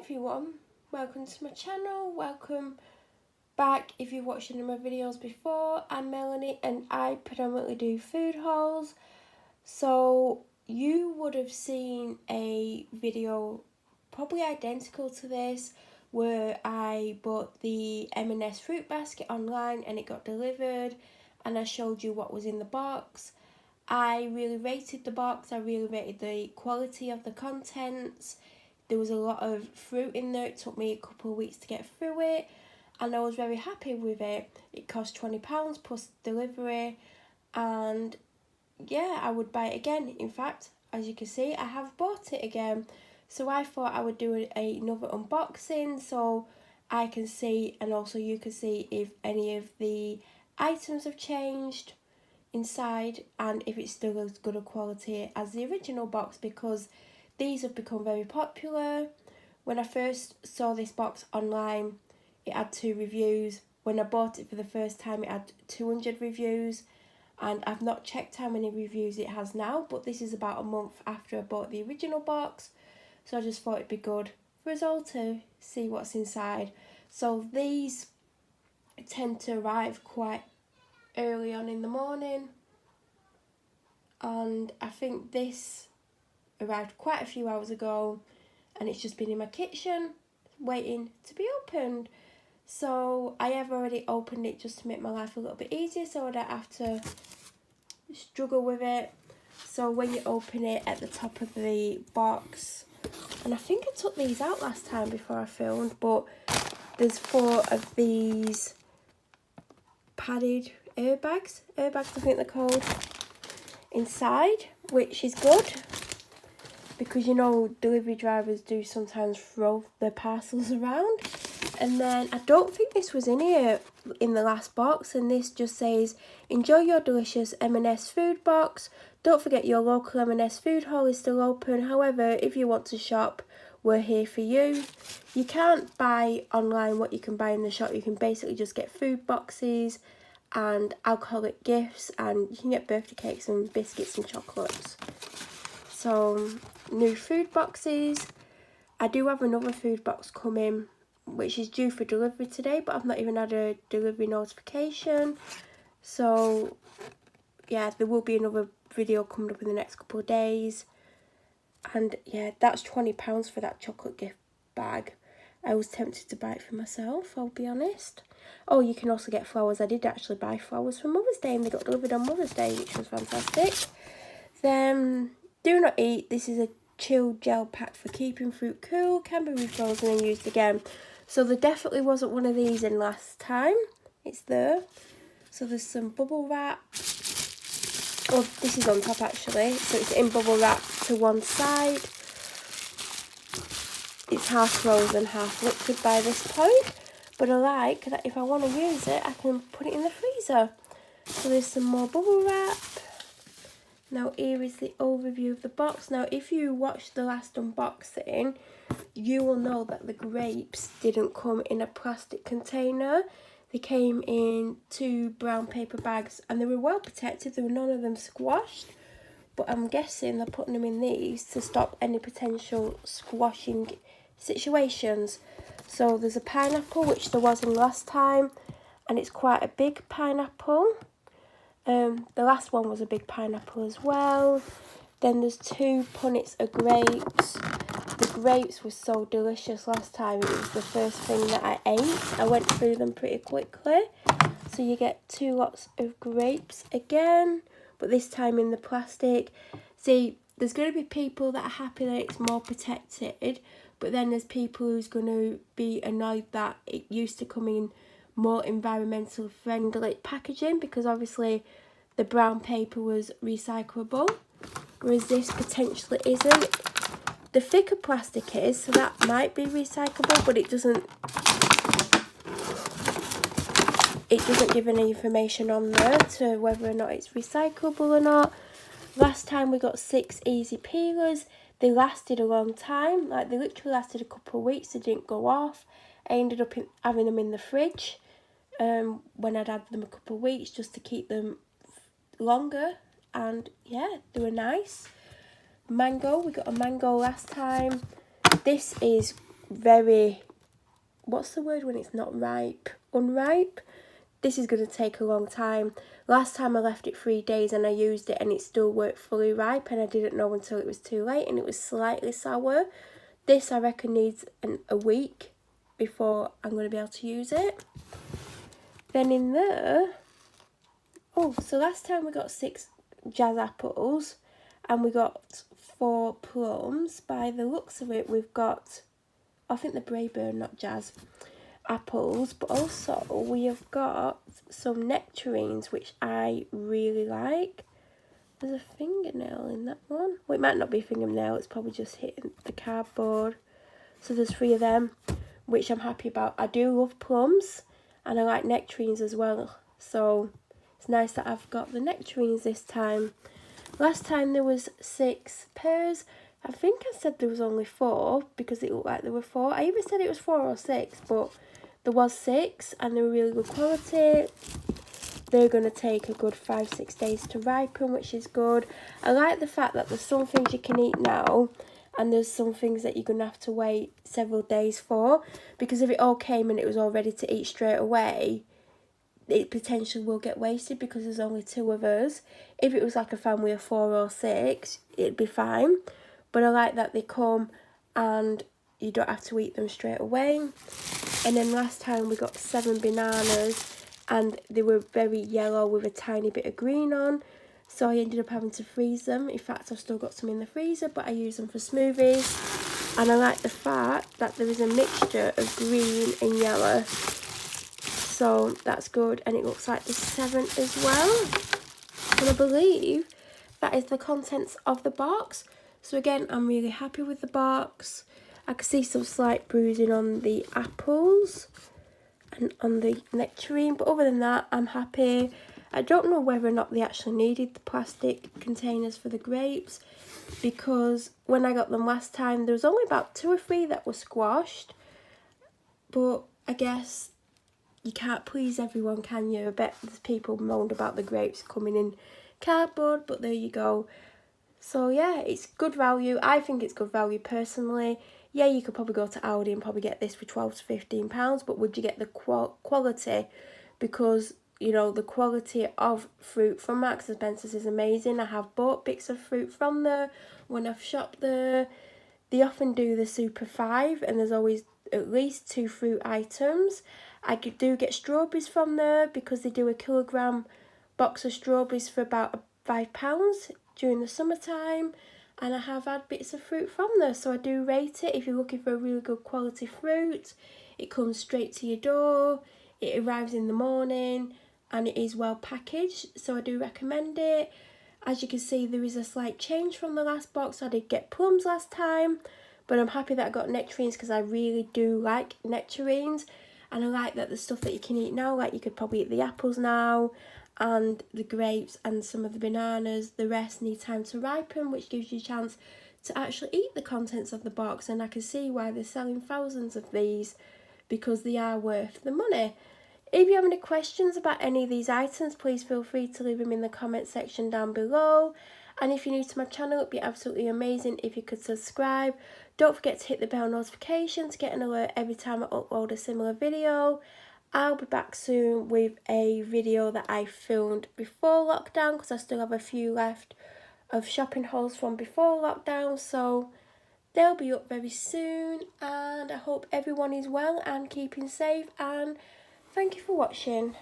everyone, welcome to my channel, welcome back if you've watched any of my videos before. I'm Melanie and I predominantly do food hauls. So you would have seen a video probably identical to this where I bought the M&S Fruit Basket online and it got delivered and I showed you what was in the box. I really rated the box, I really rated the quality of the contents. There was a lot of fruit in there. It took me a couple of weeks to get through it and I was very happy with it. It cost £20 plus delivery and yeah, I would buy it again. In fact, as you can see, I have bought it again. So I thought I would do another unboxing so I can see and also you can see if any of the items have changed inside and if it's still as good a quality as the original box, because these have become very popular. When I first saw this box online, it had 2 reviews. When I bought it for the first time, it had 200 reviews. And I've not checked how many reviews it has now, but this is about a month after I bought the original box. So I just thought it'd be good for us all to see what's inside. So these tend to arrive quite early on in the morning. And I think this arrived quite a few hours ago and it's just been in my kitchen waiting to be opened. So I have already opened it just to make my life a little bit easier so I don't have to struggle with it. So when you open it, at the top of the box, and I think I took these out last time before I filmed, but there's 4 of these padded airbags I think they're called, inside, which is good because you know delivery drivers do sometimes throw their parcels around. And then I don't think this was in here in the last box, and this just says enjoy your delicious M&S Food Box. Don't forget your local M&S food hall is still open. However, if you want to shop, we're here for you. You can't buy online what you can buy in the shop. You can basically just get food boxes and alcoholic gifts, and you can get birthday cakes and biscuits and chocolates. So new food boxes. I do have another food box coming which is due for delivery today, but I've not even had a delivery notification. So yeah, there will be another video coming up in the next couple of days. And yeah, that's £20 for that chocolate gift bag. I was tempted to buy it for myself, I'll be honest. Oh, you can also get flowers. I did actually buy flowers for Mother's Day and they got delivered on Mother's Day, which was fantastic. Then, do not eat. This is a chilled gel pack for keeping fruit cool. Can be refrozen and used again. So there definitely wasn't one of these in last time. It's there. So there's some bubble wrap. Oh, this is on top actually. So it's in bubble wrap to one side. It's half frozen, half liquid by this point. But I like that if I want to use it, I can put it in the freezer. So there's some more bubble wrap. Now here is the overview of the box. Now if you watched the last unboxing, you will know that the grapes didn't come in a plastic container. They came in 2 brown paper bags and they were well protected. There were none of them squashed. But I'm guessing they're putting them in these to stop any potential squashing situations. So there's a pineapple, which there wasn't last time, and it's quite a big pineapple. The last one was a big pineapple as well. Then there's 2 punnets of grapes. The grapes were so delicious last time. It was the first thing that I ate. I went through them pretty quickly. So you get 2 lots of grapes again, but this time in the plastic. See, there's going to be people that are happy that it's more protected, but then there's people who's going to be annoyed that it used to come in more environmental friendly packaging, because obviously the brown paper was recyclable, whereas this potentially isn't. The thicker plastic is, so that might be recyclable, but it doesn't give any information on there to whether or not it's recyclable or not. Last time we got 6 easy peelers. They lasted a long time, like they literally lasted a couple of weeks. They didn't go off. I ended up having them in the fridge when I'd had them a couple of weeks just to keep them longer, and yeah, they were nice. Mango, we got a mango last time. This is very, what's the word when it's not ripe? Unripe. This is going to take a long time. Last time I left it 3 days and I used it and it still weren't fully ripe, and I didn't know until it was too late and it was slightly sour. This I reckon needs a week before I'm going to be able to use it. Then in there, oh, so last time we got 6 jazz apples and we got 4 plums. By the looks of it, we've got, I think the Brayburn, not jazz, apples, but also we have got some nectarines, which I really like. There's a fingernail in that one. Well, it might not be a fingernail, it's probably just hitting the cardboard. So there's 3 of them, which I'm happy about. I do love plums and I like nectarines as well, so it's nice that I've got the nectarines this time. Last time there was 6 pears. I think I said there was only 4 because it looked like there were 4. I even said it was 4 or 6, but there was 6 and they were really good quality. They're going to take a good 5-6 days to ripen, which is good. I like the fact that there's some things you can eat now and there's some things that you're going to have to wait several days for, because if it all came and it was all ready to eat straight away, it potentially will get wasted because there's only 2 of us. If it was like a family of 4 or 6, it'd be fine. But I like that they come and you don't have to eat them straight away. And then last time we got 7 bananas and they were very yellow with a tiny bit of green on. So I ended up having to freeze them. In fact, I've still got some in the freezer, but I use them for smoothies. And I like the fact that there is a mixture of green and yellow. So that's good. And it looks like there's 7 as well. And I believe that is the contents of the box. So again, I'm really happy with the box. I can see some slight bruising on the apples and on the nectarine, but other than that, I'm happy. I don't know whether or not they actually needed the plastic containers for the grapes, because when I got them last time, there was only about 2 or 3 that were squashed. But I guess you can't please everyone, can you? I bet there's people moaned about the grapes coming in cardboard, but there you go. So yeah, it's good value. I think it's good value personally. Yeah, you could probably go to Aldi and probably get this for £12 to £15, but would you get the quality? Because, you know, the quality of fruit from Marks and Spencer's is amazing. I have bought bits of fruit from there when I've shopped there. They often do the Super 5 and there's always at least 2 fruit items. I do get strawberries from there because they do a kilogram box of strawberries for about £5 during the summertime. And I have had bits of fruit from there, so I do rate it. If you're looking for a really good quality fruit, it comes straight to your door, it arrives in the morning, and it is well packaged, so I do recommend it. As you can see, there is a slight change from the last box. I did get plums last time, but I'm happy that I got nectarines because I really do like nectarines. And I like that the stuff that you can eat now, like you could probably eat the apples now, and the grapes and some of the bananas. The rest need time to ripen, which gives you a chance to actually eat the contents of the box. And I can see why they're selling thousands of these, because they are worth the money. If you have any questions about any of these items, please feel free to leave them in the comment section down below. And if you're new to my channel, it'd be absolutely amazing if you could subscribe. Don't forget to hit the bell notification to get an alert every time I upload a similar video. I'll be back soon with a video that I filmed before lockdown, because I still have a few left of shopping hauls from before lockdown, so they'll be up very soon. And I hope everyone is well and keeping safe, and thank you for watching.